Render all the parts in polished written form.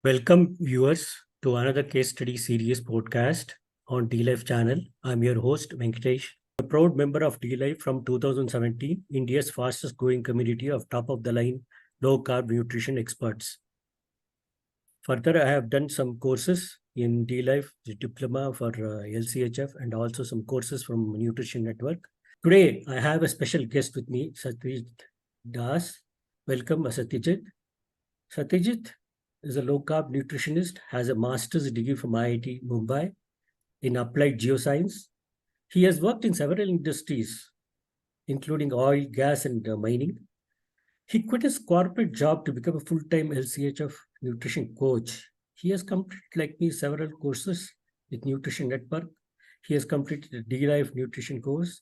Welcome viewers to another case study series podcast on D-Life channel. I'm your host Venkatesh, a proud member of D-Life from 2017, India's fastest growing community of top of the line low carb nutrition experts. Further, I have done some courses in D-Life, diploma for LCHF and also some courses from Nutrition Network. Today, I have a special guest with me, Satyajit Das. Welcome, Satyajit. Satyajit is a low-carb nutritionist, has a master's degree from IIT Mumbai in applied geoscience. He has worked in several industries, including oil, gas, and mining. He quit his corporate job to become a full-time LCHF nutrition coach. He has completed, like me, several courses with Nutrition Network. He has completed a D-Life nutrition course,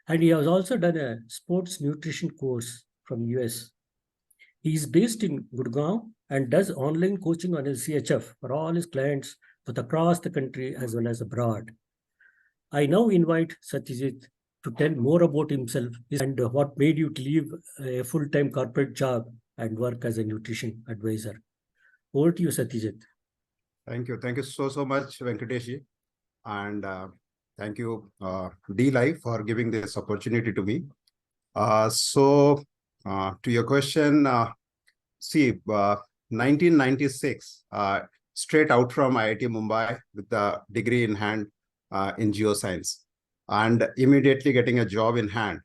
and he has also done a sports nutrition course from US. He is based in Gurgaon and does online coaching on LCHF for all his clients both across the country as well as abroad. I now invite Satyajit to tell more about himself and what made you to leave a full-time corporate job and work as a nutrition advisor. Over to you, Satyajit. Thank you. Thank you so much, Venkatesh. And thank you, D-Life, for giving this opportunity to me. To your question, 1996, straight out from IIT Mumbai with a degree in hand in geoscience and immediately getting a job in hand.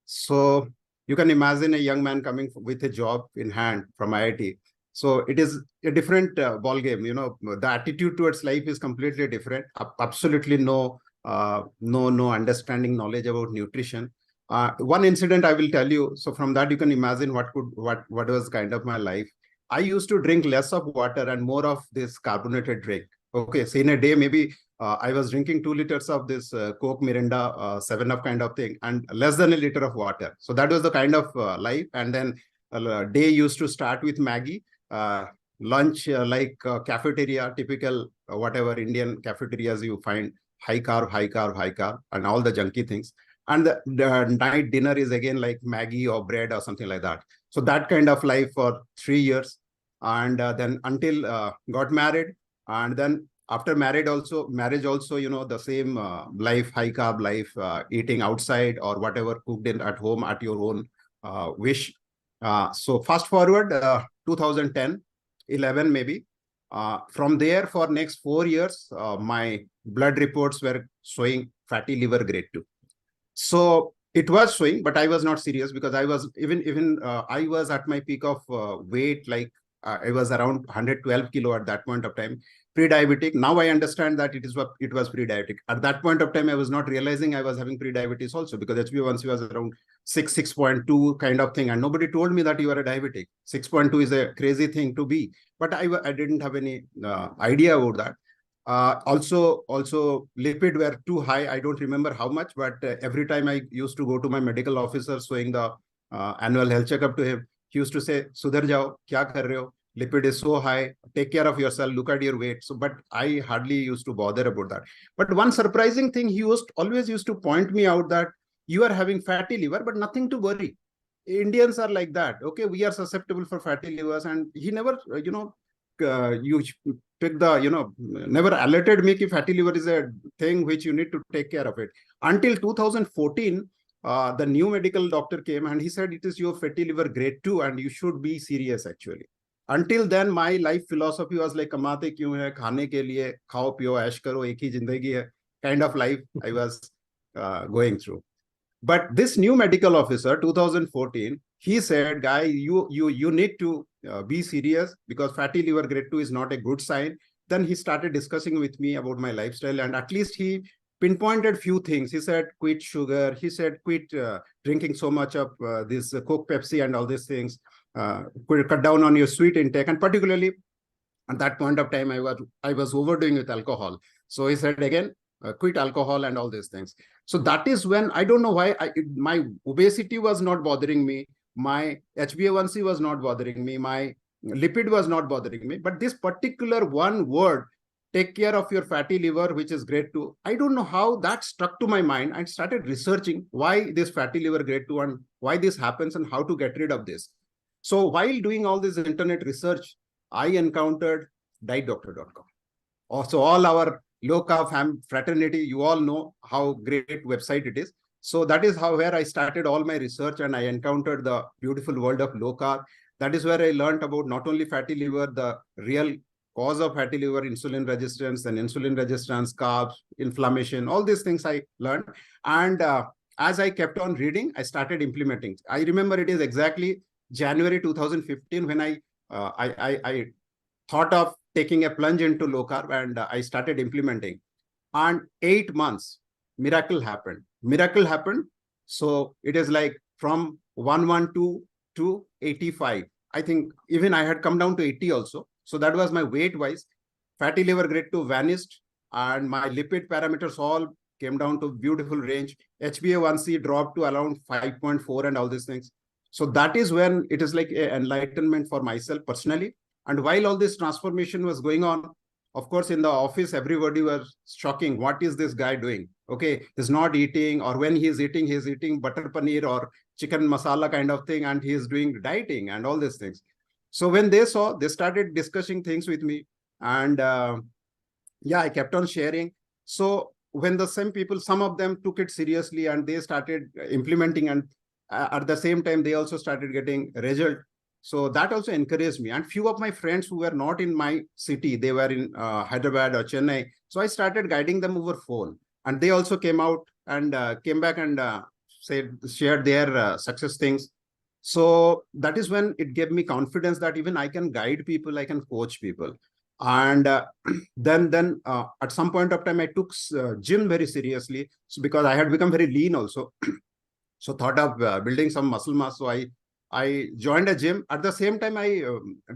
So you can imagine a young man coming with a job in hand from IIT. So it is a different ball game. You know, the attitude towards life is completely different. Absolutely no understanding, knowledge about nutrition. One incident I will tell you. So from that, you can imagine what was kind of my life. I used to drink less of water and more of this carbonated drink. Okay, so in a day, maybe I was drinking 2 liters of this Coke, Mirinda, 7-Up kind of thing, and less than a liter of water. So that was the kind of life. And then day used to start with Maggie, lunch like cafeteria, typical whatever Indian cafeterias you find, high carb, and all the junky things. And the night dinner is again like Maggie or bread or something like that. So that kind of life for 3 years. And then until got married. And then after marriage also, you know, the same life, high carb life, eating outside or whatever cooked in at home at your own wish. So fast forward 2010, 11 maybe. From there for next 4 years, my blood reports were showing fatty liver grade 2. So it was showing, but I was not serious because I was I was at my peak of weight, like I was around 112 kilo at that point of time, pre-diabetic. Now I understand that it was pre-diabetic. At that point of time, I was not realizing I was having pre-diabetes also because HbA1c was around 6.2 kind of thing. And nobody told me that you are a diabetic. 6.2 is a crazy thing to be, but I didn't have any idea about that. Also lipid were too high. I don't remember how much, but every time I used to go to my medical officer showing the annual health checkup to him, he used to say, "Sudhar jao, kya kar rahe ho? Lipid is so high. Take care of yourself. Look at your weight." So, but I hardly used to bother about that. But one surprising thing, he always used to point me out that you are having fatty liver, but nothing to worry. Indians are like that. Okay, we are susceptible for fatty livers, and he never, you pick the, never alerted me that fatty liver is a thing which you need to take care of it. Until 2014, the new medical doctor came and he said, it is your fatty liver grade 2 and you should be serious actually. Until then, my life philosophy was like, kamate kyun hai, khane ke liye, khao piyo, ash karo, ek hi zindagi hai, kind of life I was going through. But this new medical officer, 2014, he said, guy, you need to be serious because fatty liver grade 2 is not a good sign. Then he started discussing with me about my lifestyle, and at least he pinpointed few things. He said, quit sugar. He said, quit drinking so much of this Coke, Pepsi and all these things. Cut down on your sweet intake. And particularly at that point of time, I was overdoing with alcohol. So he said again, quit alcohol and all these things. So that is when, I don't know why, my obesity was not bothering me. My HbA1c was not bothering me. My lipid was not bothering me. But this particular one word, take care of your fatty liver, which is grade 2. I don't know how that struck to my mind. I started researching why this fatty liver grade 2 and why this happens and how to get rid of this. So while doing all this internet research, I encountered dietdoctor.com. Also, all our low carb fraternity, you all know how great website it is. So that is where I started all my research, and I encountered the beautiful world of low carb. That is where I learned about not only fatty liver, the real cause of fatty liver, insulin resistance, carbs, inflammation, all these things I learned. And as I kept on reading, I started implementing. I remember it is exactly January 2015 when I thought of taking a plunge into low carb, and I started implementing. And 8 months, miracle happened. So it is like from 112 to 85. I think even I had come down to 80 also. So that was my weight wise. Fatty liver grade 2 vanished, and my lipid parameters all came down to beautiful range. HbA1c dropped to around 5.4 and all these things. So that is when it is like an enlightenment for myself personally. And while all this transformation was going on, of course, in the office, everybody was shocking. What is this guy doing? Okay, he's not eating, or when he's eating butter paneer or chicken masala kind of thing, and he's doing dieting and all these things. So when they saw, they started discussing things with me. And yeah, I kept on sharing. So when the same people, some of them took it seriously and they started implementing, and at the same time, they also started getting result. So that also encouraged me. And few of my friends who were not in my city, they were in Hyderabad or Chennai. So I started guiding them over phone. And they also came out and came back and shared their success things. So that is when it gave me confidence that even I can guide people, I can coach people. And then at some point of time, I took gym very seriously. So because I had become very lean also. So thought of building some muscle mass. So I joined a gym. At the same time, I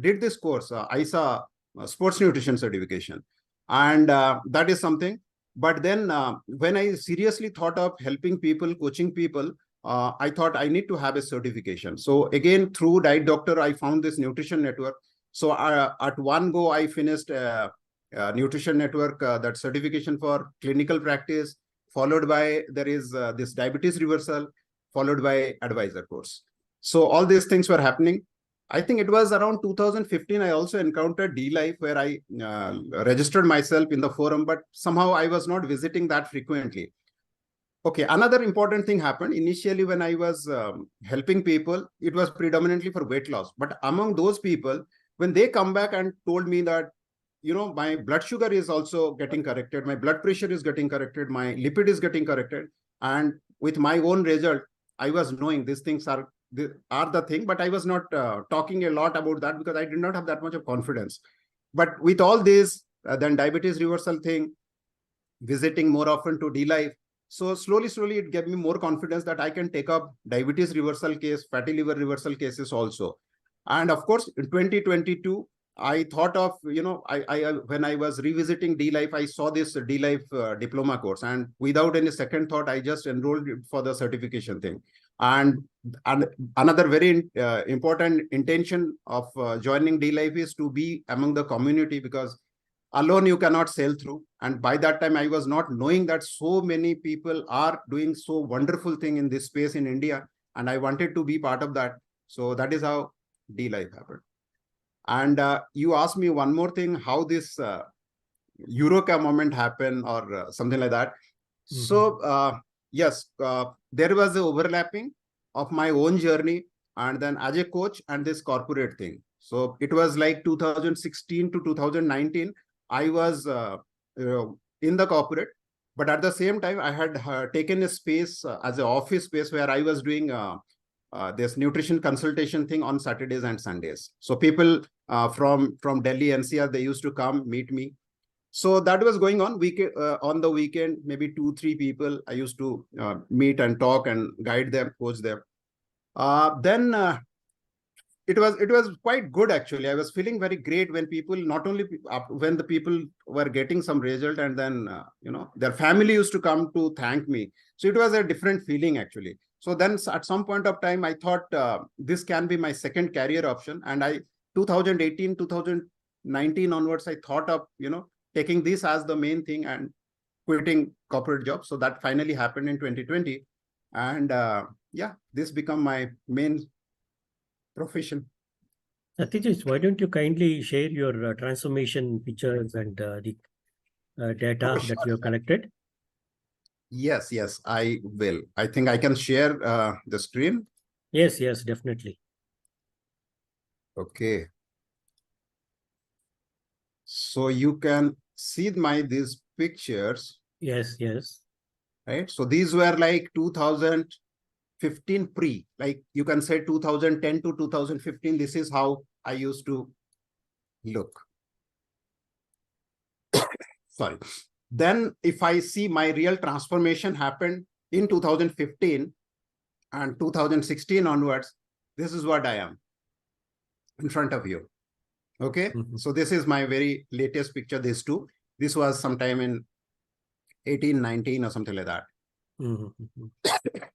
did this course, ISA sports nutrition certification. And that is something. But then when I seriously thought of helping people, coaching people, I thought I need to have a certification. So again, through Diet Doctor, I found this nutrition network. So at one go, I finished nutrition network, that certification for clinical practice, followed by there is this diabetes reversal, followed by advisor course. So all these things were happening. I think it was around 2015, I also encountered D-Life, where I registered myself in the forum, but somehow I was not visiting that frequently. Okay, another important thing happened. Initially, when I was helping people, it was predominantly for weight loss. But among those people, when they come back and told me that, my blood sugar is also getting corrected, my blood pressure is getting corrected, my lipid is getting corrected, and with my own result, I was knowing these things are the thing, but I was not talking a lot about that because I did not have that much of confidence. But with all this, then diabetes reversal thing, visiting more often to D-Life. So slowly, it gave me more confidence that I can take up diabetes reversal case, fatty liver reversal cases also. And of course, in 2022, I thought of, when I was revisiting D-Life, I saw this D-Life diploma course. And without any second thought, I just enrolled for the certification thing. And another very important intention of joining D-Life is to be among the community, because alone you cannot sail through. And by that time, I was not knowing that so many people are doing so wonderful thing in this space in India. And I wanted to be part of that. So that is how D-Life happened. And you asked me one more thing, how this Eureka moment happened or something like that. Mm-hmm. So yes, there was the overlapping of my own journey and then as a coach and this corporate thing. So it was like 2016 to 2019, I was in the corporate, but at the same time, I had taken a space as an office space where I was doing this nutrition consultation thing on Saturdays and Sundays. So people from Delhi, NCR, they used to come meet me. So that was going on on the weekend, maybe 2-3 people I used to meet and talk and guide them, coach them. Then it was quite good, actually. I was feeling very great when people, not only when the people were getting some result, and then their family used to come to thank me. So it was a different feeling, actually. So then at some point of time, I thought this can be my second career option. And 2018, 2019 onwards, I thought of taking this as the main thing and quitting corporate job. So that finally happened in 2020. And yeah, this became my main profession. Satyajit, why don't you kindly share your transformation pictures and the data Oh, that sure. you have collected? Yes, yes, I will. I think I can share the screen. Yes, yes, definitely. Okay. So you can see these pictures, Yes, yes. right? So these were like 2015 pre, like you can say 2010 to 2015. This is how I used to look. Sorry. Then if I see my real transformation happened in 2015 and 2016 onwards, this is what I am in front of you. Okay. Mhm. So this is my very latest picture, these two. This was sometime in 18, 19 or something like that. Mhm, mhm.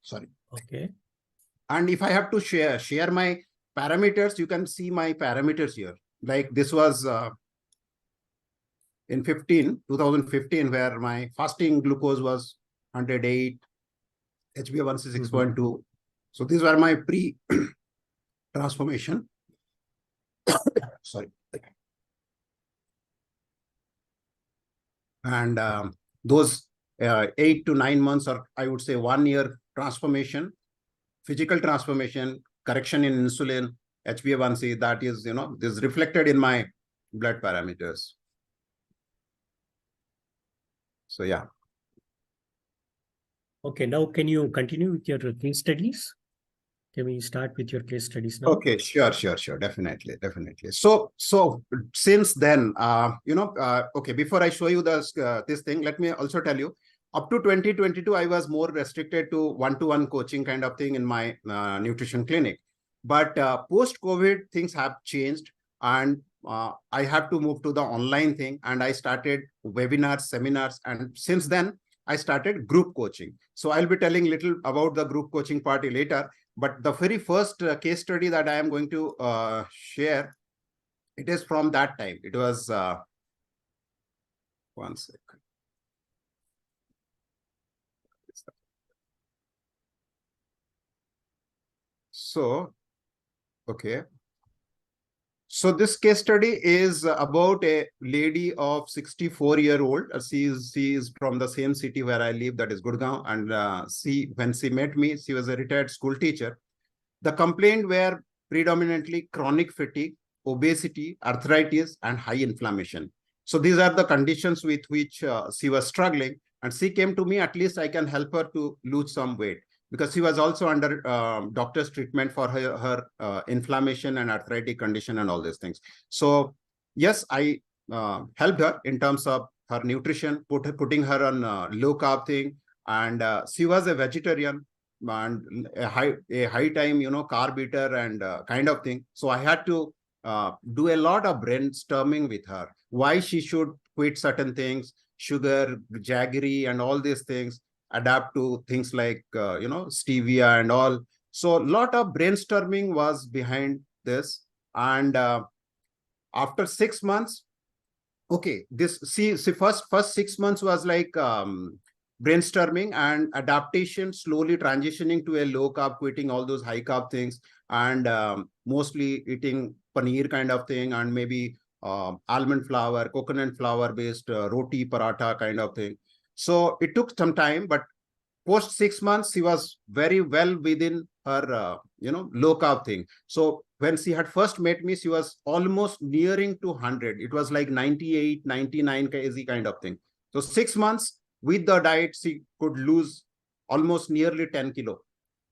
Sorry. Okay. And if I have to share my parameters, you can see my parameters here. Like this was in 2015, where my fasting glucose was 108, HbA1c Mhm. 6.2. So these were my pre-transformation. Sorry. And those 8 to 9 months, or I would say 1 year transformation, physical transformation, correction in insulin, HbA1c, that is, this is reflected in my blood parameters. So yeah. Okay, now can you continue with your case studies? Can we start with your case studies now? Okay, sure, definitely. So since then, okay, before I show you this thing, let me also tell you, up to 2022, I was more restricted to one-to-one coaching kind of thing in my nutrition clinic. But post-COVID, things have changed, and I have to move to the online thing, and I started webinars, seminars, and since then, I started group coaching. So I'll be telling little about the group coaching part later. But the very first case study that I am going to share, it is from that time. It was, one second. So, okay. So this case study is about a lady of 64-year-old. She is from the same city where I live, that is Gurgaon. And when she met me, she was a retired school teacher. The complaint were predominantly chronic fatigue, obesity, arthritis, and high inflammation. So these are the conditions with which she was struggling. And she came to me, at least I can help her to lose some weight, because she was also under doctor's treatment for her inflammation and arthritic condition and all these things. So yes, I helped her in terms of her nutrition, putting her on low carb thing. And she was a vegetarian and a high time, carb eater and kind of thing. So I had to do a lot of brainstorming with her, why she should quit certain things, sugar, jaggery, and all these things, adapt to things like, stevia and all. So a lot of brainstorming was behind this. And after 6 months, okay, this see first 6 months was like brainstorming and adaptation, slowly transitioning to a low carb, quitting all those high carb things, and mostly eating paneer kind of thing, and maybe almond flour, coconut flour based roti paratha kind of thing. So it took some time, but post 6 months, she was very well within her, low carb thing. So when she had first met me, she was almost nearing to 100. It was like 98, 99 kg kind of thing. So 6 months with the diet, she could lose almost nearly 10 kilo.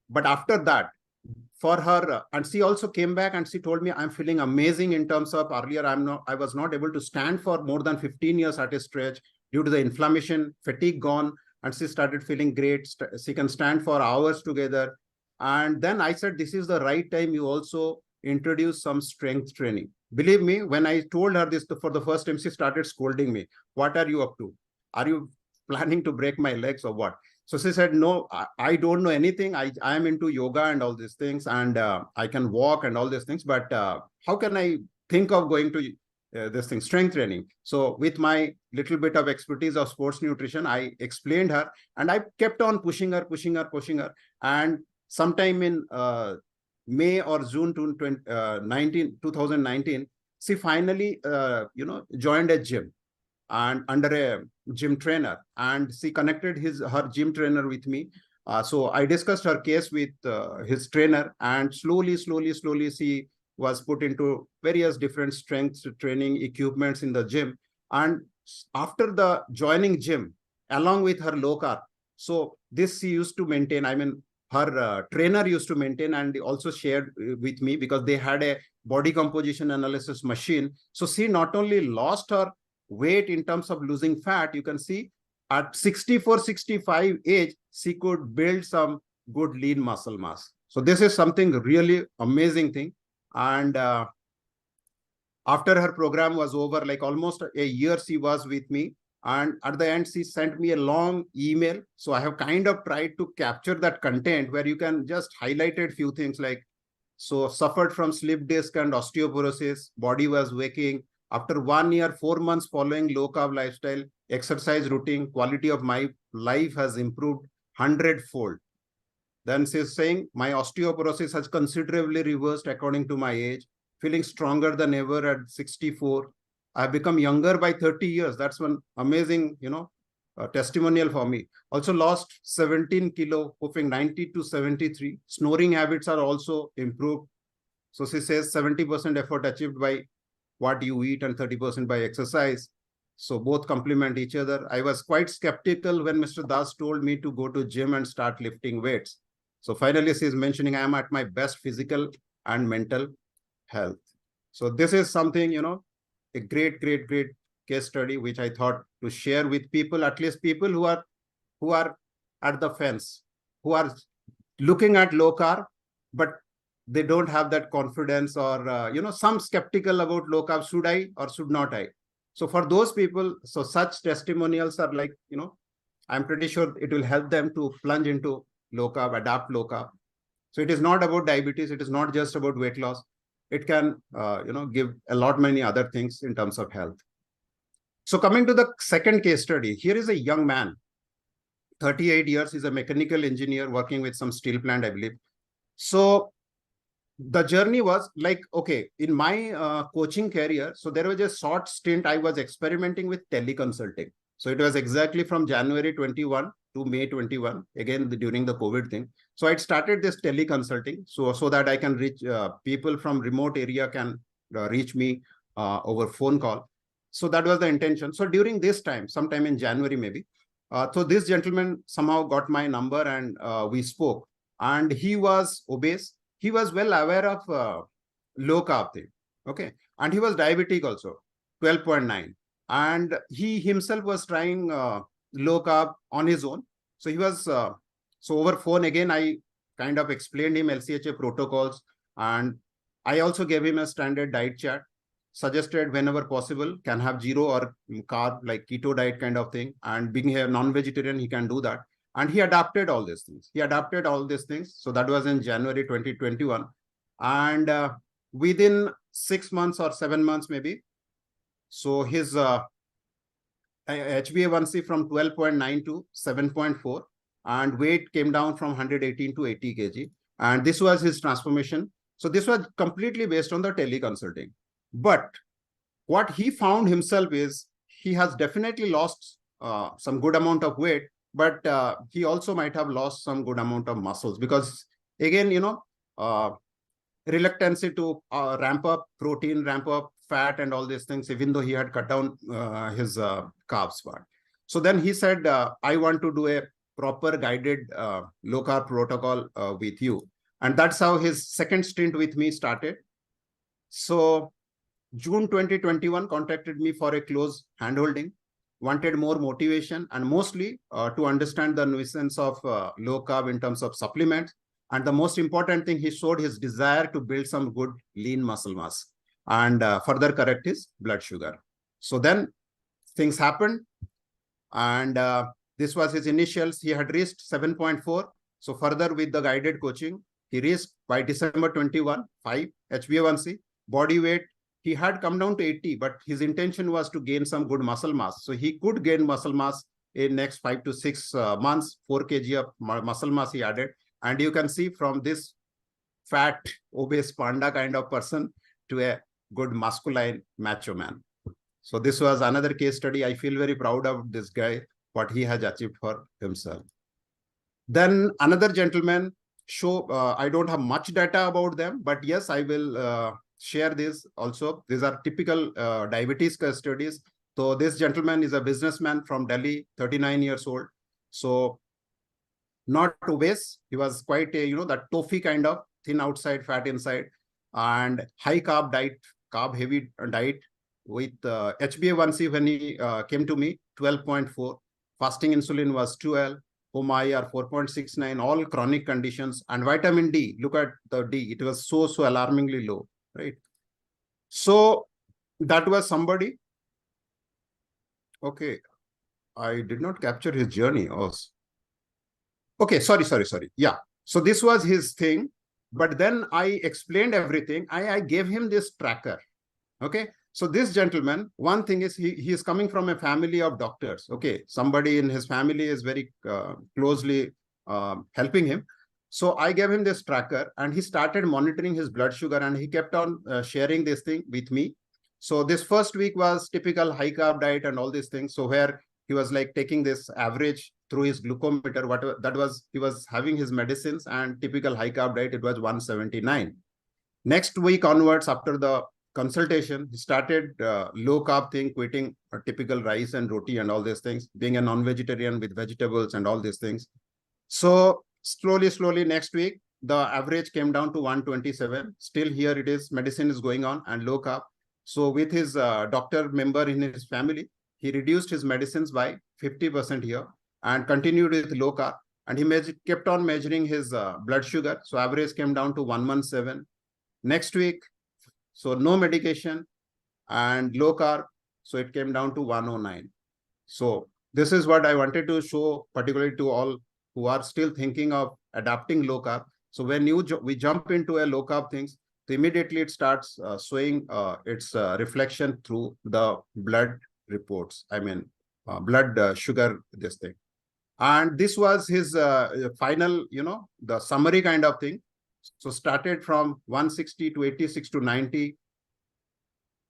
But after that, for her, and she also came back and she told me, I'm feeling amazing in terms of earlier, I was not able to stand for more than 15 years at a stretch due to the inflammation, fatigue gone, and she started feeling great. She can stand for hours together. And then I said, this is the right time you also introduce some strength training. Believe me, when I told her this for the first time, she started scolding me. What are you up to? Are you planning to break my legs or what? So she said, no, I don't know anything. I am into yoga and all these things, and I can walk and all these things. But how can I think of going to this thing, strength training? So with my little bit of expertise of sports nutrition, I explained her, and I kept on pushing her. And sometime in May or June 2019, she finally, joined a gym and under a gym trainer, and she connected her gym trainer with me. So I discussed her case with his trainer, and slowly, she was put into various different strength training equipments in the gym. And after the joining gym, along with her low carb, so this she used to maintain. I mean, her trainer used to maintain, and also shared with me, because they had a body composition analysis machine. So she not only lost her weight in terms of losing fat, you can see at 64, 65 age, she could build some good lean muscle mass. So this is something really amazing thing. And after her program was over, like almost a year, she was with me. And at the end, she sent me a long email. So I have kind of tried to capture that content, where you can just highlighted few things like, so suffered from slip disc and osteoporosis, body was waking. After 1 year, 4 months following low carb lifestyle, exercise routine, quality of my life has improved 100-fold. Then she's saying, my osteoporosis has considerably reversed according to my age, feeling stronger than ever at 64. I've become younger by 30 years. That's one amazing, testimonial for me. Also lost 17 kilo, moving 90 to 73. Snoring habits are also improved. So she says 70% effort achieved by what you eat and 30% by exercise. So both complement each other. I was quite skeptical when Mr. Das told me to go to gym and start lifting weights. So finally, she is mentioning, I am at my best physical and mental health. So this is something, a great case study, which I thought to share with people, at least people who are at the fence, who are looking at low carb, but they don't have that confidence, or some skeptical about low carb. Should I or should not I? So for those people, so such testimonials are like, I'm pretty sure it will help them to plunge into low carb, adapt low carb. So it is not about diabetes. It is not just about weight loss. It can, give a lot many other things in terms of health. So coming to the second case study, here is a young man, 38 years. He's a mechanical engineer working with some steel plant, I believe. So the journey was like, okay, in my coaching career, so there was a short stint I was experimenting with teleconsulting. So it was exactly from January 21 to May 21, again, during the COVID thing. So I started this teleconsulting so that I can reach people from remote area can reach me over phone call. So that was the intention. So during this time, sometime in January maybe, so this gentleman somehow got my number, and we spoke. And he was obese. He was well aware of low carb thing. Okay. And he was diabetic also, 12.9. And he himself was trying low carb on his own. So he was, so over phone, again, I kind of explained him LCHA protocols. And I also gave him a standard diet chart, suggested whenever possible, can have zero or carb, like keto diet kind of thing. And being a non-vegetarian, he can do that. And he adapted all these things. So that was in January 2021. And within 6 months or 7 months, maybe, so his HbA1c from 12.9 to 7.4, and weight came down from 118 to 80 kg. And this was his transformation. So this was completely based on the teleconsulting. But what he found himself is, he has definitely lost some good amount of weight, but he also might have lost some good amount of muscles, because again, reluctancy to ramp up protein, ramp up fat and all these things, even though he had cut down his carbs part. So then he said, I want to do a proper guided low carb protocol with you. And that's how his second stint with me started. So June 2021 contacted me for a close handholding, wanted more motivation, and mostly to understand the nuisance of low carb in terms of supplements. And the most important thing, he showed his desire to build some good lean muscle mass and further correct his blood sugar. So then things happened, and this was his initials. He had reached 7.4. So further with the guided coaching, he reached by December 21, 5 HbA1c. Body weight, he had come down to 80, but his intention was to gain some good muscle mass. So he could gain muscle mass in next 5 to 6 months, 4 kg of muscle mass he added. And you can see from this fat, obese panda kind of person to a good masculine macho man. So this was another case study. I feel very proud of this guy, what he has achieved for himself. Then another gentleman, I don't have much data about them, but yes, I will share this also. These are typical diabetes case studies. So this gentleman is a businessman from Delhi, 39 years old. So not obese. He was quite a, that toffee kind of, thin outside, fat inside, and high carb diet, carb heavy diet with HbA1c when he came to me, 12.4. Fasting insulin was 12. HOMA-IR 4.69, all chronic conditions. And vitamin D, look at the D, it was so alarmingly low, right? So that was somebody. Okay, I did not capture his journey also. Okay, sorry. Yeah, so this was his thing. But then I explained everything. I gave him this tracker. Okay, so this gentleman, one thing is he is coming from a family of doctors. Okay, somebody in his family is very closely helping him. So I gave him this tracker and he started monitoring his blood sugar and he kept on sharing this thing with me. So this first week was typical high carb diet and all these things. So where he was like taking this average through his glucometer, whatever that was, he was having his medicines and typical high carb diet, it was 179. Next week onwards, after the consultation, he started low carb thing, quitting a typical rice and roti and all these things, being a non-vegetarian with vegetables and all these things. So slowly next week, the average came down to 127. Still here it is, medicine is going on and low carb. So with his doctor member in his family, he reduced his medicines by 50% here and continued with low carb. And he kept on measuring his blood sugar. So average came down to 117. Next week, so no medication and low carb. So it came down to 109. So this is what I wanted to show, particularly to all who are still thinking of adapting low carb. So when we jump into a low carb things, so immediately it starts showing its reflection through the blood reports. I mean, blood sugar, this thing. And this was his final, the summary kind of thing. So started from 160 to 86 to 90.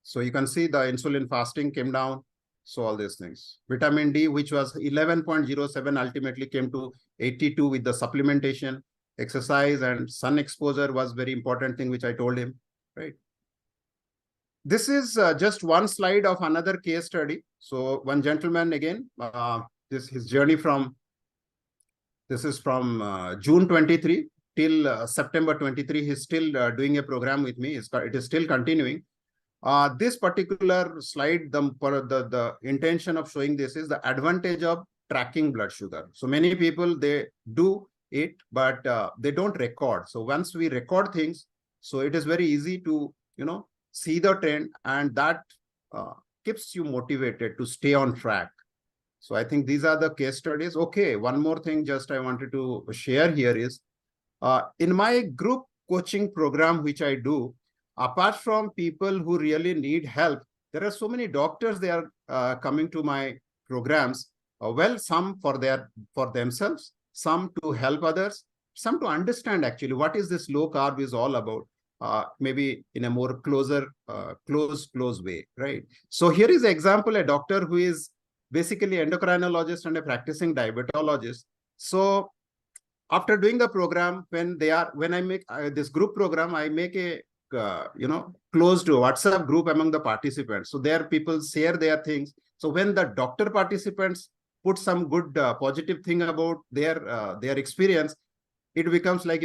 So you can see the insulin fasting came down. So all these things. Vitamin D, which was 11.07, ultimately came to 82 with the supplementation. Exercise and sun exposure was very important thing, which I told him, right? This is just one slide of another case study. So one gentleman again, his journey from, this is from June 23 till September 23. He's still doing a program with me. It is still continuing. This particular slide, the intention of showing this is the advantage of tracking blood sugar. So many people, they do it, but they don't record. So once we record things, so it is very easy to, see the trend, and that keeps you motivated to stay on track. So I think these are the case studies. Okay, one more thing just I wanted to share here is, in my group coaching program, which I do, apart from people who really need help, there are so many doctors, they are coming to my programs. Well, some for themselves, some to help others, some to understand actually what is this low carb is all about. Maybe in a more close way, right? So here is an example, a doctor who is basically endocrinologist and a practicing diabetologist. So after doing the program, when I make this group program, I make a closed WhatsApp group among the participants. So there people share their things. So when the doctor participants put some good positive thing about their experience, it becomes like,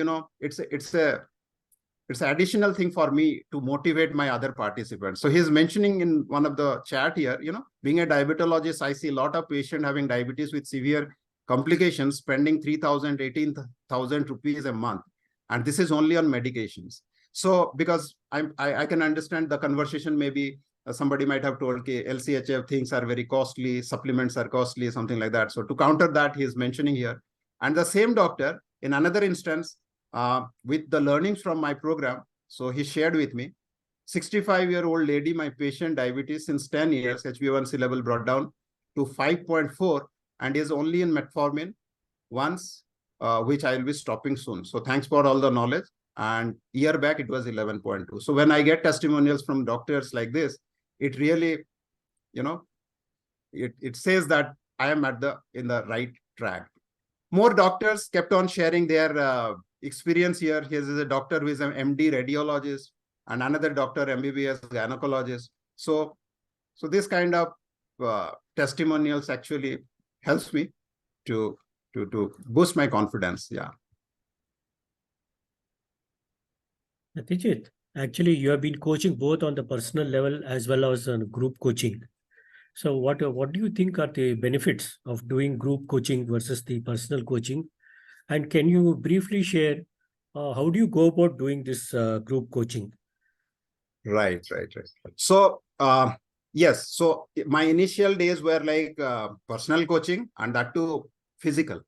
it's an additional thing for me to motivate my other participants. So he's mentioning in one of the chat here, being a diabetologist, I see a lot of patients having diabetes with severe complications, spending 3,000, 18,000 rupees a month. And this is only on medications. So because I can understand the conversation, maybe somebody might have told, okay, LCHF things are very costly, supplements are costly, something like that. So to counter that, he is mentioning here. And the same doctor, in another instance, with the learnings from my program, so he shared with me, 65-year-old lady, my patient, diabetes since 10 years, HbA1c level brought down to 5.4 and is only in metformin once, which I will be stopping soon. So thanks for all the knowledge. and year back it was 11.2. So when I get testimonials from doctors like this, it really, it says that I am in the right track. More doctors kept on sharing their experience here. Here is a doctor who is an MD radiologist and another doctor MBBS gynecologist. So this kind of testimonials actually helps me to boost my confidence. Yeah. Satyajit, actually, you have been coaching both on the personal level as well as on group coaching. So what do you think are the benefits of doing group coaching versus the personal coaching? And can you briefly share how do you go about doing this group coaching? Right. So, yes. So my initial days were like personal coaching, and that too physical.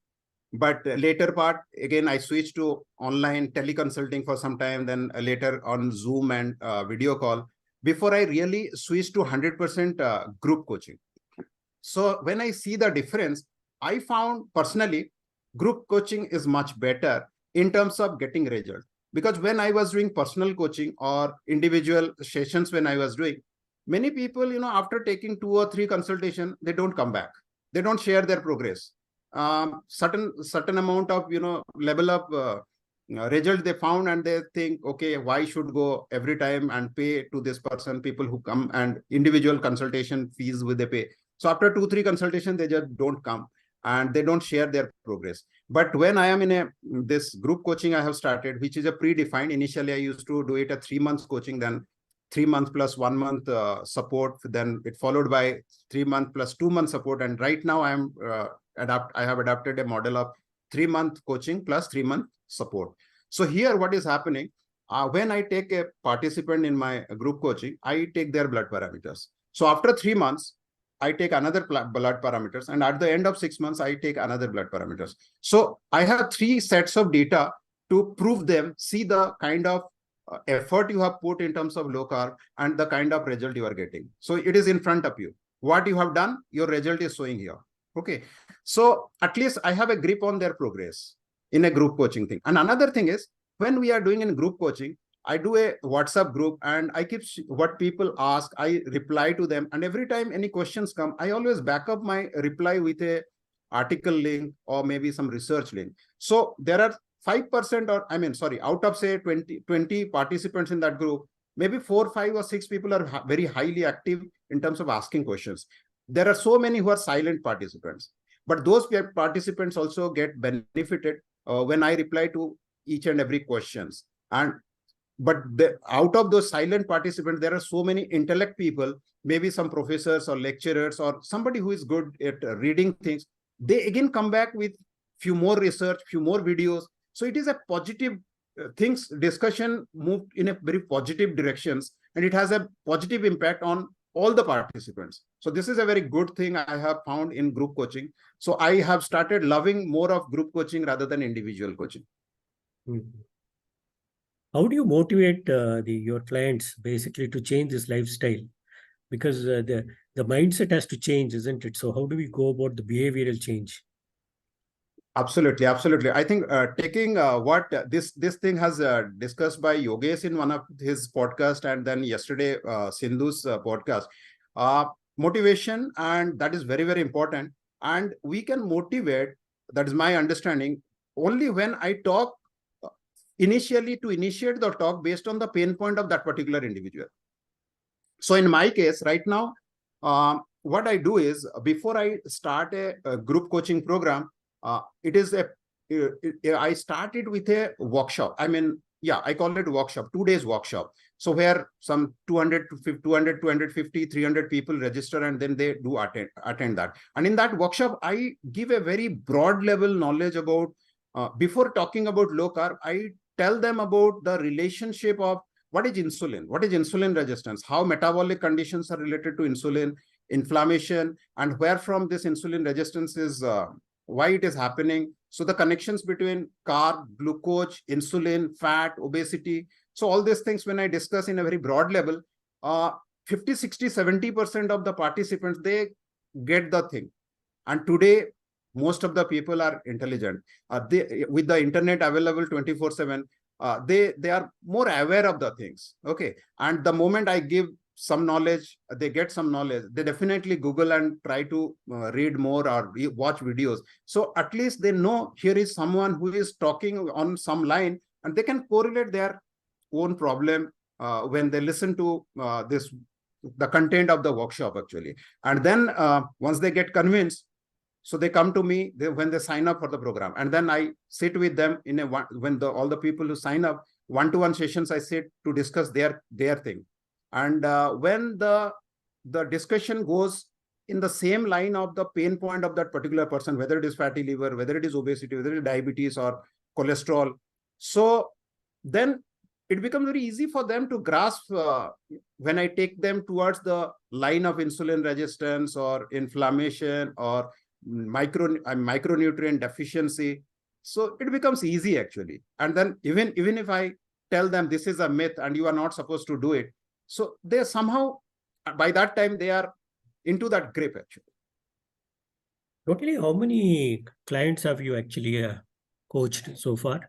But later part, again, I switched to online teleconsulting for some time, then later on Zoom and video call, before I really switched to 100% group coaching. So when I see the difference, I found personally, group coaching is much better in terms of getting result. Because when I was doing personal coaching or individual sessions, when I was doing, many people, after taking 2 or 3 consultation, they don't come back. They don't share their progress. Certain amount of, level of result they found, and they think, okay, why should go every time and pay to this person, people who come and individual consultation fees will they pay. So after 2-3 consultations, they just don't come and they don't share their progress. But when I am in this group coaching I have started, which is a predefined, initially I used to do it a 3 months coaching, then 3 months plus 1 month support, then it followed by 3 months plus 2 months support. And right now I have adapted a model of 3 month coaching plus 3 month support. So here what is happening, when I take a participant in my group coaching, I take their blood parameters. So after 3 months, I take another blood parameters, and at the end of 6 months, I take another blood parameters. So I have 3 sets of data to prove them, see the kind of effort you have put in terms of low carb and the kind of result you are getting. So it is in front of you. What you have done, your result is showing here. Okay. So at least I have a grip on their progress in a group coaching thing. And another thing is, when we are doing in group coaching, I do a WhatsApp group and I keep what people ask, I reply to them. And every time any questions come, I always back up my reply with a article link or maybe some research link. So there are 5% out of say 20 participants in that group, maybe 4, 5 or 6 people are very highly active in terms of asking questions. There are so many who are silent participants, but those participants also get benefited when I reply to each and every questions. But out of those silent participants, there are so many intellect people, maybe some professors or lecturers or somebody who is good at reading things. They again come back with few more research, few more videos. So it is a positive things, discussion moved in a very positive directions, and it has a positive impact on all the participants. So this is a very good thing I have found in group coaching. So I have started loving more of group coaching rather than individual coaching. Mm-hmm. How do you motivate your clients basically to change this lifestyle? Because the mindset has to change, isn't it? So how do we go about the behavioral change? Absolutely. I think taking what this thing has discussed by Yogesh in one of his podcast, and then yesterday Sindhu's podcast, motivation, and that is very, very important. And we can motivate, that is my understanding, only when I talk initially to initiate the talk based on the pain point of that particular individual. So in my case right now, what I do is, before I start a group coaching program, I started with a workshop. I call it workshop, 2 days workshop. So where some 200, 250, 300 people register, and then they do attend that. And in that workshop, I give a very broad level knowledge about, before talking about low carb, I tell them about the relationship of what is insulin resistance, how metabolic conditions are related to insulin, inflammation, and where from this insulin resistance is, why it is happening. So the connections between carb, glucose, insulin, fat, obesity. So all these things, when I discuss in a very broad level, 50, 60, 70% of the participants, they get the thing. And today, most of the people are intelligent. With the internet available 24/7, they are more aware of the things. Okay. And the moment I give some knowledge, they get some knowledge, they definitely Google and try to read more or watch videos. So at least they know here is someone who is talking on some line, and they can correlate their own problem when they listen to the content of the workshop actually. And then once they get convinced, so they come to me when they sign up for the program, and then I sit with them in all the people who sign up, one-to-one sessions, I sit to discuss their thing. And when the discussion goes in the same line of the pain point of that particular person, whether it is fatty liver, whether it is obesity, whether it is diabetes or cholesterol, so then it becomes very easy for them to grasp when I take them towards the line of insulin resistance or inflammation or micronutrient deficiency. So it becomes easy actually. And then even if I tell them this is a myth and you are not supposed to do it, so they somehow, by that time, they are into that grip actually. Totally, how many clients have you actually coached so far?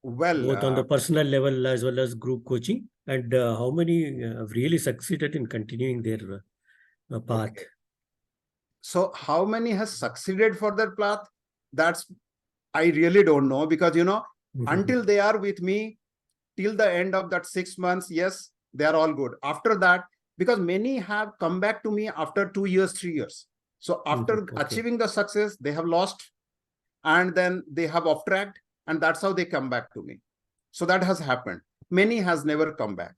Well, both on the personal level as well as group coaching, and how many have really succeeded in continuing their path? Okay. So how many has succeeded for their path? That's, I really don't know, because, until they are with me till the end of that 6 months, yes, they are all good. After that, because many have come back to me after 2 years, 3 years. So after achieving the success, they have lost, and then they have off tracked, and that's how they come back to me. So that has happened. Many has never come back.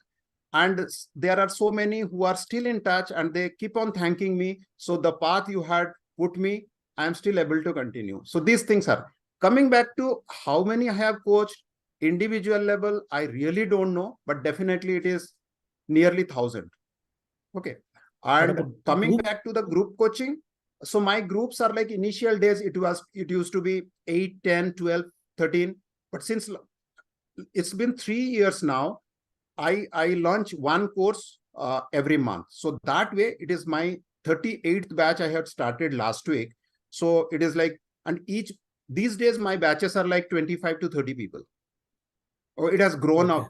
And there are so many who are still in touch, and they keep on thanking me. So the path you had put me, I am still able to continue. So these things are coming back to how many I have coached individual level. I really don't know, but definitely it is nearly 1,000. Okay. And coming back to the group coaching, so my groups are like initial days, it used to be 8, 10, 12, 13. But since it's been 3 years now, I launch one course every month. So that way, it is my 38th batch I had started last week. So it is like, and these days my batches are like 25 to 30 people. Oh, it has grown up,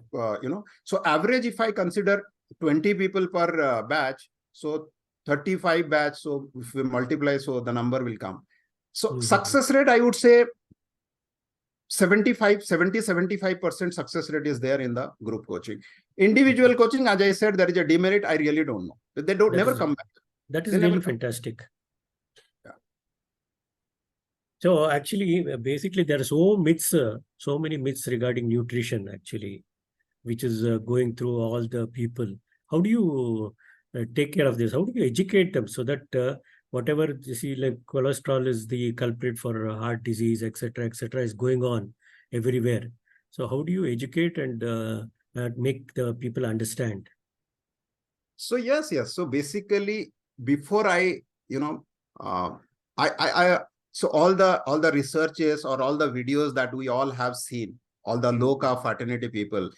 So average, if I consider 20 people per batch, so 35 batch. So if we multiply, so the number will come. So success rate, I would say 75% success rate is there in the group coaching. Individual coaching, as I said, there is a demerit. I really don't know. They never come back. That is really fantastic. Yeah. So actually, basically, there are so many myths regarding nutrition actually, which is going through all the people. How do you take care of this? How do you educate them so that whatever you see, like cholesterol is the culprit for heart disease, etc., is going on everywhere. So how do you educate and make the people understand? So yes. So basically, before so all the researches or all the videos that we all have seen, all the low carb fraternity people.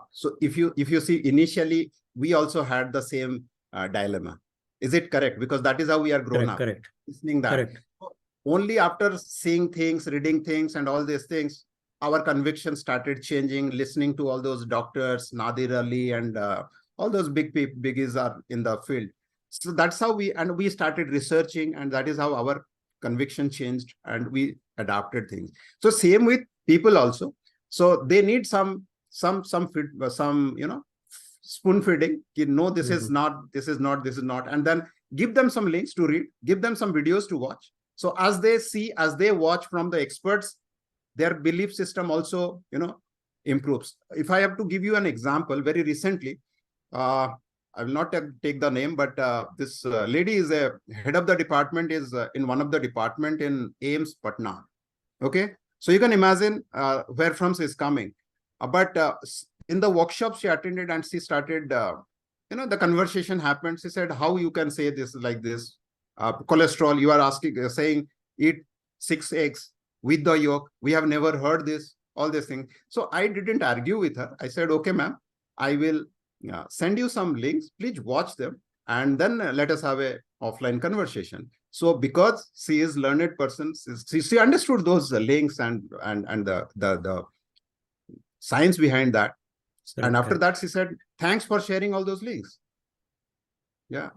So if you see, initially we also had the same dilemma. Is it correct? Because that is how we are grown up. Correct. Listening that. Correct. Only after seeing things, reading things, and all these things, our conviction started changing. Listening to all those doctors, Nadir Ali, and all those biggies are in the field. So that's how we started researching, and that is how our conviction changed, and we adapted things. So same with people also. So they need some spoon feeding. No, this is not, and then give them some links to read, give them some videos to watch. So as they watch from the experts, their belief system also, improves. If I have to give you an example, very recently, I will not take the name, but this lady is a head of the department, is in one of the department in AIMS Patna. Okay. So you can imagine where from she is coming. But in the workshop she attended, and she started, the conversation happened. She said, how you can say this like this? Cholesterol, you are saying eat 6 eggs with the yolk. We have never heard this, all these things. So I didn't argue with her. I said, okay, ma'am, I will send you some links. Please watch them, and then let us have a offline conversation. So because she is learned person, she understood those links and the science behind that. And after Correct. that, she said, thanks for sharing all those links. Yeah.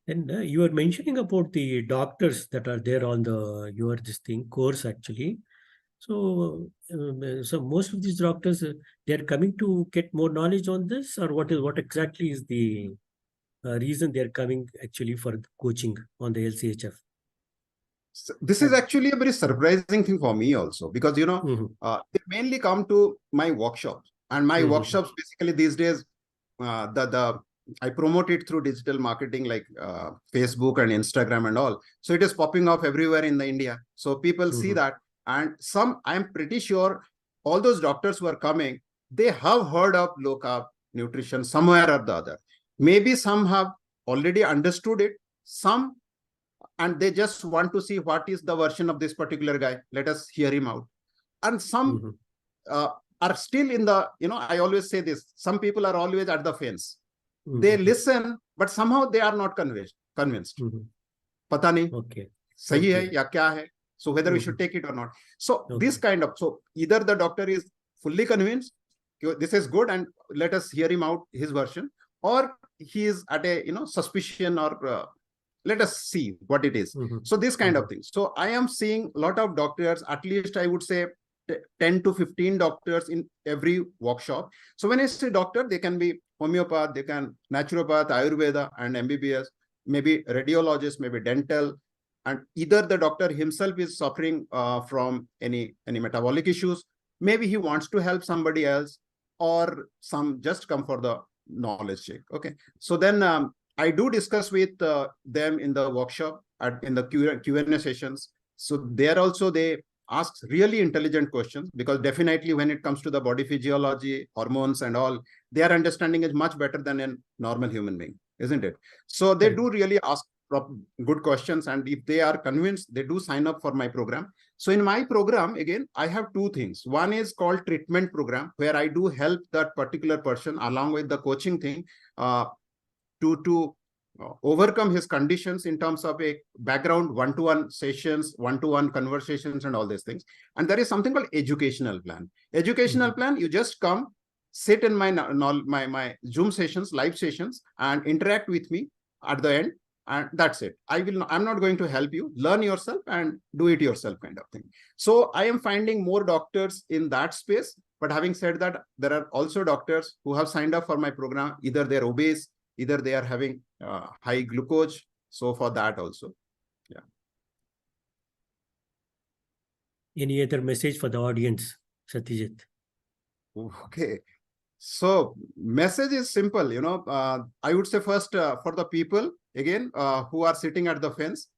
And you were mentioning about the doctors that are there on your this thing course actually. So, so most of these doctors, they are coming to get more knowledge on this, or what exactly is the reason they are coming actually for coaching on the LCHF? So this is actually a very surprising thing for me also, because, Mm-hmm. they mainly come to my workshops, and my Mm-hmm. workshops basically these days, the I promote it through digital marketing like Facebook and Instagram and all. So it is popping up everywhere in the India. So people see Mm-hmm. that, and I'm pretty sure all those doctors who are coming, they have heard of low carb nutrition somewhere or the other. Maybe some have already understood it, some, and they just want to see what is the version of this particular guy. Let us hear him out. And some Mm-hmm. uh, are still in the, I always say this, some people are always at the fence. They Mm-hmm. listen, but somehow they are not convinced. Mm-hmm. Pata nahi, Okay. sahi hai Okay. ya kya hai. So whether we Mm-hmm. should take it or not. So this Okay. kind of, so either the doctor is fully convinced, this is good, and let us hear him out, his version, or he is at a, suspicion, or let us see what it is. Mm-hmm. So this kind Mm-hmm. of thing. So I am seeing a lot of doctors, at least I would say 10 to 15 doctors in every workshop. So when I say doctor, they can be homeopath, they can naturopath, Ayurveda and MBBS, maybe radiologist, maybe dental, and either the doctor himself is suffering from any metabolic issues, maybe he wants to help somebody else, or some just come for the knowledge check. Okay, so then I do discuss with them in the workshop, in the Q&A sessions. So there also they ask really intelligent questions, because definitely when it comes to the body physiology, hormones and all, their understanding is much better than a normal human being, isn't it? So they Correct. do really ask good questions, and if they are convinced, they do sign up for my program. So in my program, again, I have two things. One is called treatment program, where I do help that particular person along with the coaching thing, to overcome his conditions in terms of a background one-to-one sessions, one-to-one conversations and all these things. And there is something called educational plan. Educational plan, you just come, sit in my Zoom sessions, live sessions, and interact with me at the end, and that's it. I'm not going to help you. Learn yourself and do it yourself, kind of thing. So I am finding more doctors in that space. But having said that, there are also doctors who have signed up for my program. Either they're obese, either they are having high glucose. So for that also. Yeah. Any other message for the audience, Satyajit? Okay. So message is simple, I would say first for the people, again, who are sitting at the fence.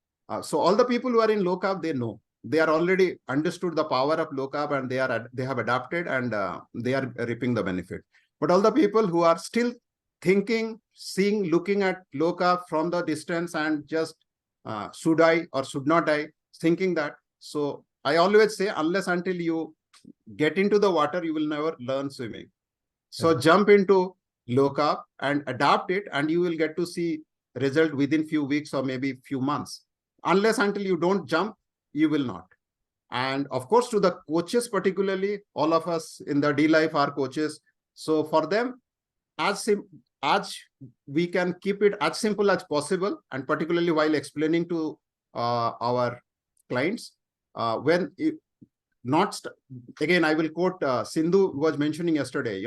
So all the people who are in low carb, they know. They are already understood the power of low carb, and they have adapted, and they are reaping the benefit. But all the people who are still thinking, looking at low carb from the distance, and just should I or should not I, thinking that. So I always say, unless until you get into the water, you will never learn swimming. So jump into low carb and adapt it, and you will get to see result within few weeks or maybe few months. Unless until you don't jump, you will not. And of course, to the coaches, particularly, all of us in the D Life are coaches. So for them, as we can keep it as simple as possible, and particularly while explaining to our clients, when it, not again, I will quote Sindhu was mentioning yesterday,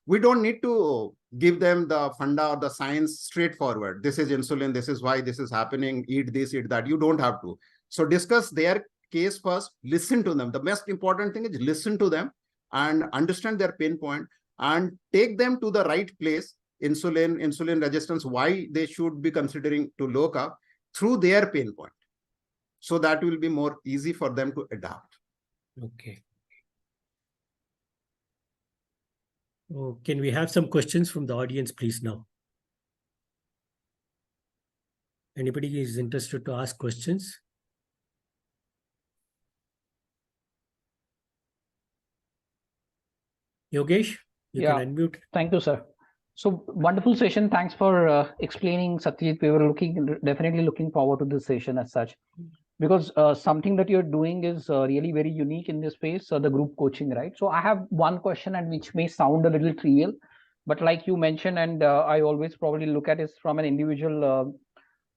we don't need to give them the funda or the science straightforward. This is insulin, this is why this is happening, eat this, eat that. You don't have to. So discuss their case first, listen to them. The most important thing is listen to them and understand their pain point, and take them to the right place, insulin resistance, why they should be considering to low carb through their pain point. So that will be more easy for them to adapt. Okay. Oh, can we have some questions from the audience, please, now? Anybody is interested to ask questions? Yogesh, you can unmute. Thank you, sir. So wonderful session. Thanks for explaining, Satyajit. We were definitely looking forward to this session as such. because something that you're doing is really very unique in this space, the group coaching, right? So I have one question, and which may sound a little trivial, but like you mentioned, and I always probably look at it from an individual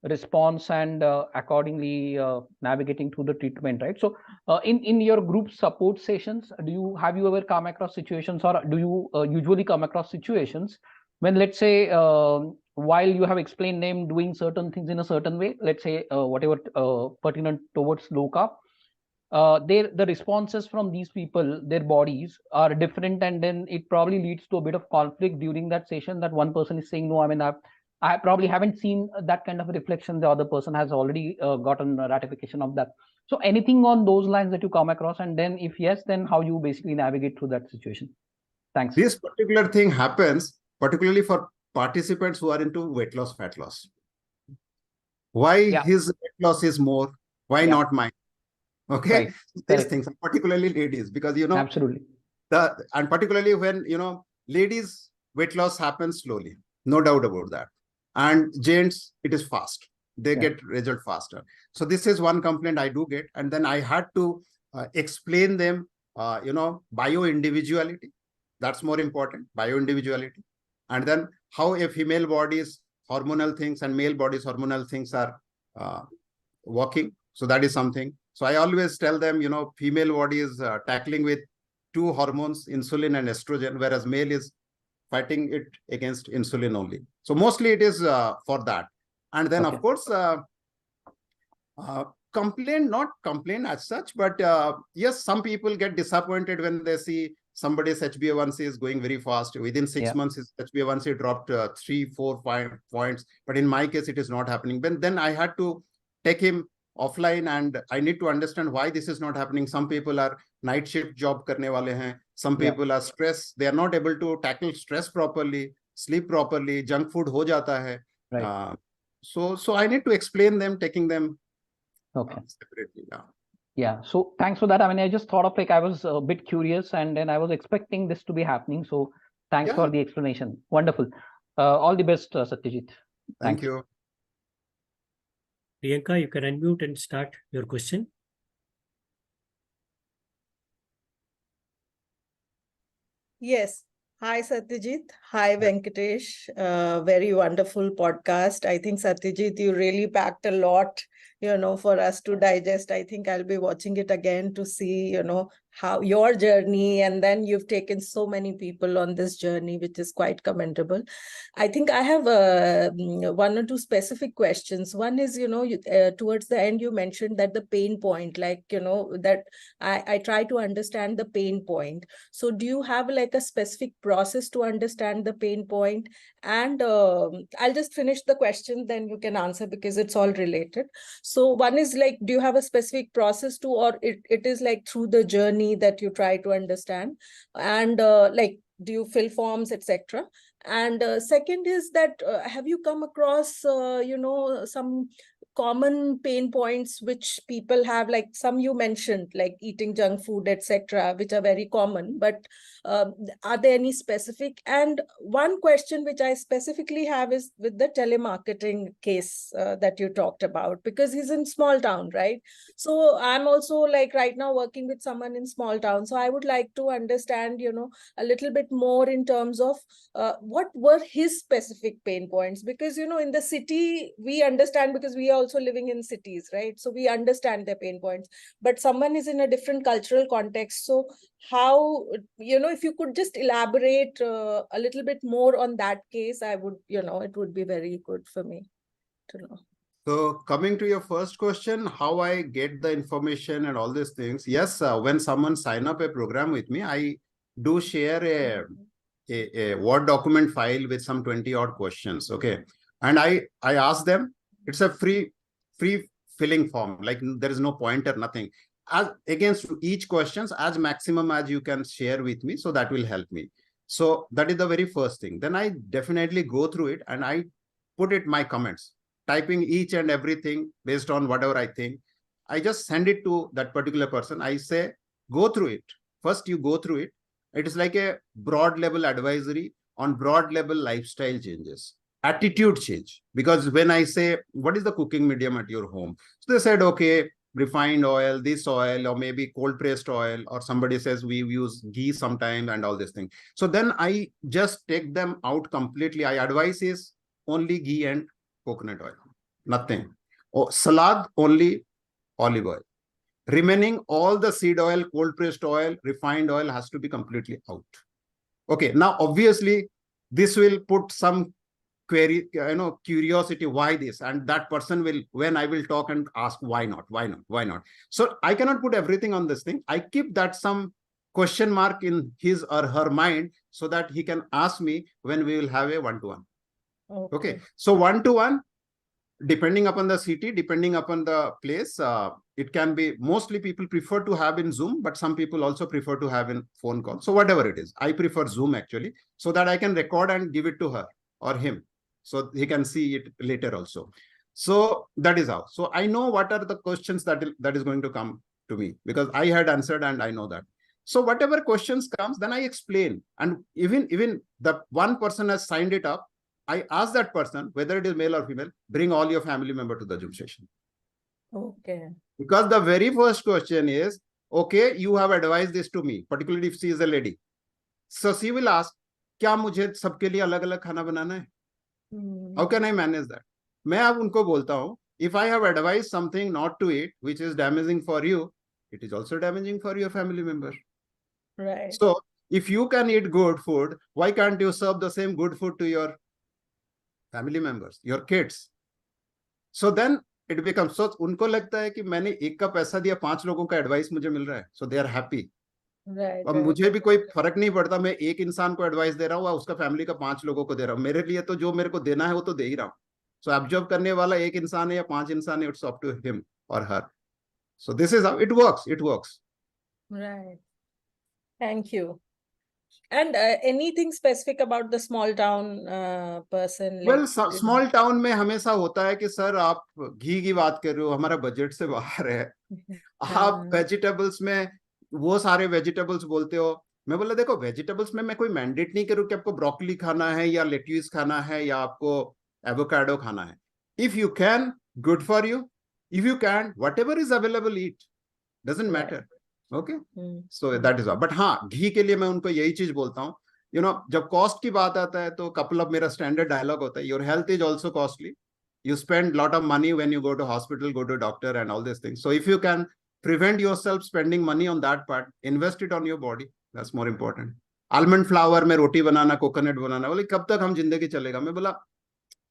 response, and accordingly navigating through the treatment, right? So in your group support sessions, have you ever come across situations, or do you usually come across situations when, let's say, while you have explained them doing certain things in a certain way, let's say whatever pertinent towards low carb, the responses from these people, their bodies are different, and then it probably leads to a bit of conflict during that session, that one person is saying, no, I mean, I probably haven't seen that kind of a reflection, the other person has already gotten a ratification of that. So anything on those lines that you come across, and then if yes, then how you basically navigate through that situation? Thanks. This particular thing happens particularly for participants who are into weight loss, fat loss. Why his weight loss is more? Why not mine? Okay, Right. these Correct. things, particularly ladies, because Absolutely. and particularly when ladies, weight loss happens slowly, no doubt about that, and gents, it is fast. They get result faster. So this is one complaint I do get, and then I had to explain them, bio individuality. That's more important, bio individuality, and then how a female body's hormonal things and male body's hormonal things are working. So that is something. So I always tell them, female body is tackling with two hormones, insulin and estrogen, whereas male is fighting it against insulin only. So mostly it is for that. And then, of course, not complain as such, but yes, some people get disappointed when they see somebody's HbA1c is going very fast. Within 6 months, his HbA1c dropped 3, 4, 5 points. But in my case, it is not happening. Then I had to take him offline, and I need to understand why this is not happening. Some people are night shift job karne wale hain. Some people are stressed. They are not able to tackle stress properly, sleep properly, junk food ho jata hai. Right. So I need to explain them, taking them separately. Yeah. So thanks for that. I mean, I just thought of, like, I was a bit curious, and then I was expecting this to be happening. So thanks for the explanation. Wonderful. All the best, Satyajit. Thank you. Priyanka, you can unmute and start your question. Yes. Hi, Satyajit. Hi, Venkatesh. Very wonderful podcast. I think, Satyajit, you really packed a lot, for us to digest. I think I'll be watching it again to see, how your journey, and then you've taken so many people on this journey, which is quite commendable. I think I have one or two specific questions. One is, towards the end, you mentioned that the pain point, like, that I try to understand the pain point. So do you have like a specific process to understand the pain point? And I'll just finish the question, then you can answer, because it's all related. So one is like, do you have a specific process to, or it is like through the journey that you try to understand? And like, do you fill forms, etc.? And second is that, have you come across, some common pain points which people have, like some you mentioned, like eating junk food, etc., which are very common, but are there any specific? And one question which I specifically have is with the telemarketing case that you talked about, because he's in small town, right? So I'm also like right now working with someone in small town. So I would like to understand, a little bit more in terms of what were his specific pain points, because, in the city, we understand because we are also living in cities, right? So we understand their pain points, but someone is in a different cultural context. So how, if you could just elaborate a little bit more on that case, I would, it would be very good for me to know. So coming to your first question, how I get the information and all these things. Yes, when someone sign up a program with me, I do share a Word document file with some 20 odd questions. Okay. And I ask them, it's a free filling form. Like there is no pointer, nothing. As against each questions, as maximum as you can share with me. So that will help me. So that is the very first thing. Then I definitely go through it and I put it my comments, typing each and everything based on whatever I think. I just send it to that particular person. I say, go through it. First, you go through it. It is like a broad level advisory on broad level lifestyle changes, attitude change. Because when I say, what is the cooking medium at your home? So they said, okay, refined oil, this oil, or maybe cold pressed oil, or somebody says we use ghee sometime and all these things. So then I just take them out completely. I advise is only ghee and coconut oil, nothing. Or salad, only olive oil. Remaining all the seed oil, cold pressed oil, refined oil has to be completely out. Okay, now obviously this will put some query, curiosity, why this? And that person will, when I will talk and ask, why not, why not, why not? So I cannot put everything on this thing. I keep that some question mark in his or her mind so that he can ask me when we will have a one-to-one. Okay. So one-to-one, depending upon the city, depending upon the place, it can be, mostly people prefer to have in Zoom, but some people also prefer to have in phone call. So whatever it is, I prefer Zoom actually, so that I can record and give it to her or him, so he can see it later also. So that is how. So I know what are the questions that is going to come to me, because I had answered and I know that. So whatever questions comes, then I explain. And even the one person has signed it up, I ask that person, whether it is male or female, bring all your family member to the Zoom session. Okay. Because the very first question is, okay, you have advised this to me, particularly if she is a lady. So she will ask, क्या मुझे सबके लिए अलग-अलग खाना बनाना है? How can I manage that? मैं अब उनको बोलता हूँ, if I have advised something not to eat, which is damaging for you, it is also damaging for your family member. Right. So if you can eat good food, why can't you serve the same good food to your family members, your kids? So then it becomes, so उनको लगता है कि मैंने एक का पैसा दिया, 5 लोगों का एडवाइस मुझे मिल रहा है, so they are happy. Right. अब मुझे भी कोई फर्क नहीं पड़ता, मैं एक इंसान को एडवाइस दे रहा हूँ, उसका फैमिली का 5 लोगों को दे रहा हूँ, मेरे लिए तो जो मेरे को देना है वो तो दे ही रहा हूँ. So ऑब्जर्व करने वाला एक इंसान है या 5 इंसान है, it's up to him or her. So this is how it works. It works. Right. Thank you. And anything specific about the small town person? Well, small town में हमेशा होता है कि सर आप घी की बात कर रहे हो, हमारा बजट से बाहर है. आप वेजिटेबल्स में वो सारे वेजिटेबल्स बोलते हो. मैं बोला देखो, वेजिटेबल्स में मैं कोई मैंडेट नहीं करूँ कि आपको ब्रोकली खाना है या लेट्यूस खाना है या आपको एवोकाडो खाना है. If you can, good for you. If you can, whatever is available eat, doesn't matter. Okay, so that is all. But हाँ, घी के लिए मैं उनको यही चीज बोलता हूँ, जब कॉस्ट की बात आता है तो कपल ऑफ मेरा स्टैंडर्ड डायलॉग होता है, your health is also costly. You spend a lot of money when you go to hospital, go to doctor and all these things. So if you can prevent yourself spending money on that part, invest it on your body. That's more important. Almond flour में रोटी बनाना, coconut बनाना, बोले कब तक हम जिंदगी चलेगा? मैं बोला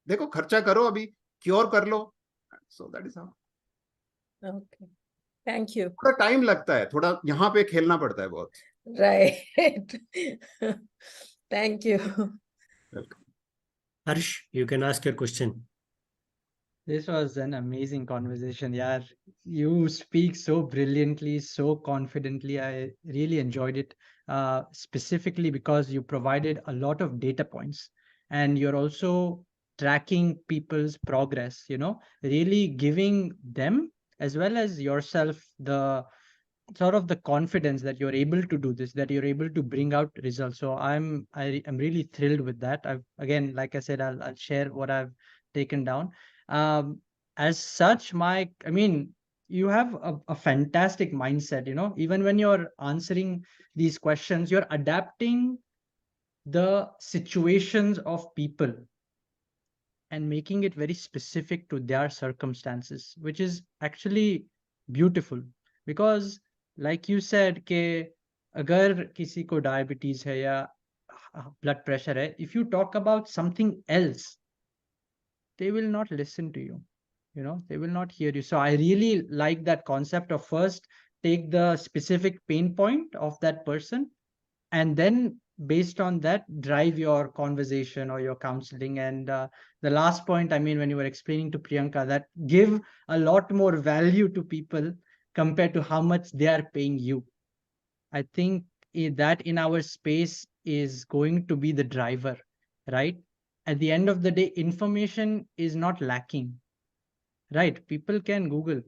देखो, खर्चा करो, अभी क्योर कर लो. So that is how. Okay. Thank you. थोड़ा टाइम लगता है, थोड़ा यहाँ पे खेलना पड़ता है बहुत. Right. Thank you. Welcome. Harsh, you can ask your question. This was an amazing conversation. Yeah, you speak so brilliantly, so confidently. I really enjoyed it, specifically because you provided a lot of data points and you're also tracking people's progress, really giving them as well as yourself the sort of the confidence that you're able to do this, that you're able to bring out results. So I'm really thrilled with that. Again, like I said, I'll share what I've taken down. As such, you have a fantastic mindset, even when you're answering these questions, you're adapting the situations of people and making it very specific to their circumstances, which is actually beautiful. Because like you said, कि अगर किसी को diabetes है या blood pressure है, if you talk about something else, they will not listen to you. They will not hear you. So I really like that concept of first take the specific pain point of that person, and then based on that drive your conversation or your counseling. And the last point, when you were explaining to Priyanka, that give a lot more value to people compared to how much they are paying you. I think that in our space is going to be the driver, right? At the end of the day, information is not lacking, right? People can Google.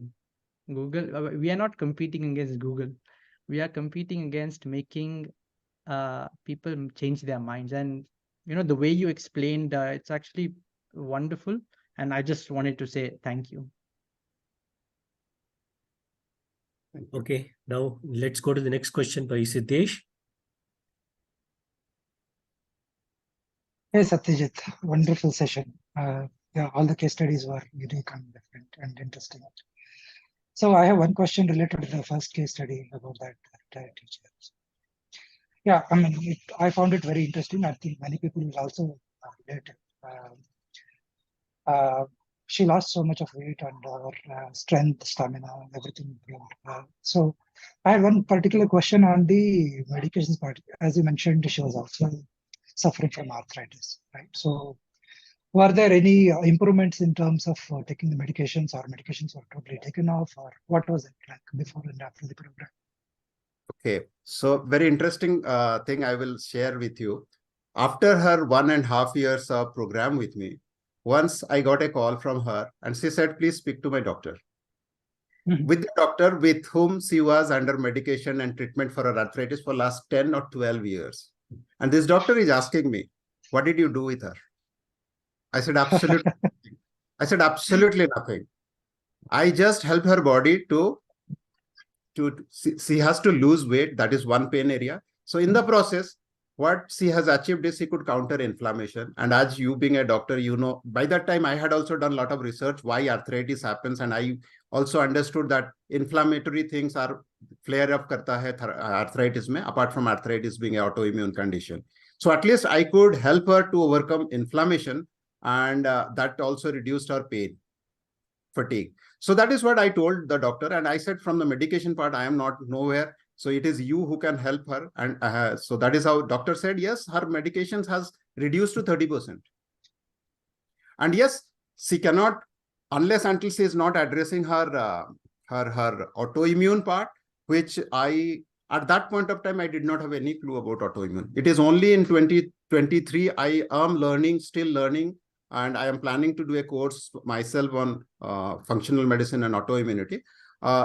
We are not competing against Google. We are competing against making people change their minds. And the way you explained, it's actually wonderful. And I just wanted to say thank you. Okay, now let's go to the next question by Siddesh. Hey Satyajit, wonderful session. Yeah, all the case studies were unique and different and interesting. So I have one question related to the first case study about that teacher. Yeah, I mean, I found it very interesting. I think many people will also relate. She lost so much of weight and her strength, stamina, everything improved. So I had one particular question on the medications part. As you mentioned, she was also suffering from arthritis, right? So were there any improvements in terms of taking the medications, or medications were totally taken off, or what was it like before and after the program? Okay, so very interesting thing I will share with you. After her 1.5 years of program with me, once I got a call from her and she said, please speak to my doctor. Mhm. With the doctor with whom she was under medication and treatment for her arthritis for last 10 or 12 years. And this doctor is asking me, what did you do with her? I said, absolutely nothing. I said, absolutely nothing. I just helped her body to she has to lose weight. That is one pain area. So in the process, what she has achieved is she could counter inflammation. And as you being a doctor, you know, by that time I had also done a lot of research why arthritis happens. And I also understood that inflammatory things are flare up karta hai arthritis mein, apart from arthritis being an autoimmune condition. So at least I could help her to overcome inflammation, and that also reduced her pain, fatigue. So that is what I told the doctor. And I said, from the medication part, I am not nowhere. So it is you who can help her. And so that is how doctor said, yes, her medications has reduced to 30%. And yes, she cannot, unless until she is not addressing her her autoimmune part, which at that point of time, I did not have any clue about autoimmune. It is only in 2023, I am still learning, and I am planning to do a course myself on functional medicine and autoimmunity.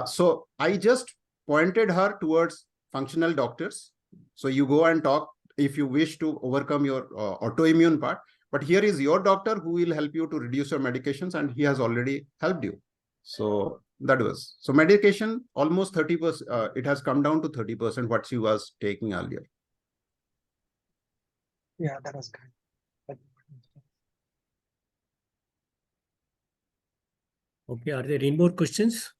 So I just pointed her towards functional doctors. So you go and talk if you wish to overcome your autoimmune part. But here is your doctor who will help you to reduce your medications, and he has already helped you. So that was, so medication almost 30%, it has come down to 30% what she was taking earlier. Yeah, that was good. Okay, are there any more questions?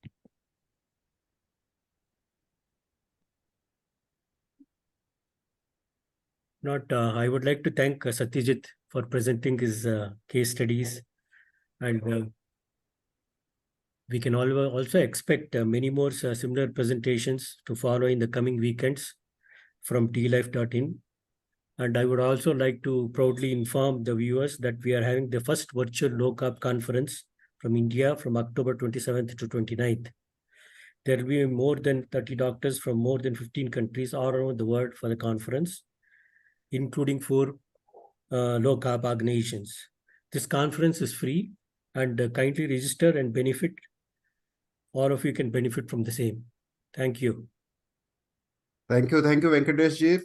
Not, I would like to thank Satyajit for presenting his case studies, and we can also expect many more similar presentations to follow in the coming weekends from tlife.in. And I would also like to proudly inform the viewers that we are having the first virtual low-carb conference from India from October 27th to 29th. There will be more than 30 doctors from more than 15 countries all around the world for the conference, including 4 low-carb organizations. This conference is free, and kindly register and benefit. All of you can benefit from the same. Thank you. Thank you, Venkatesh ji,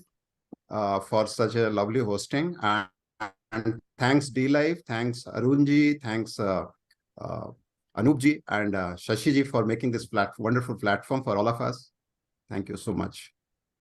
for such a lovely hosting. And thanks DLife, thanks Arun ji, thanks Anup ji, and Shashi ji for making this wonderful platform for all of us. Thank you so much.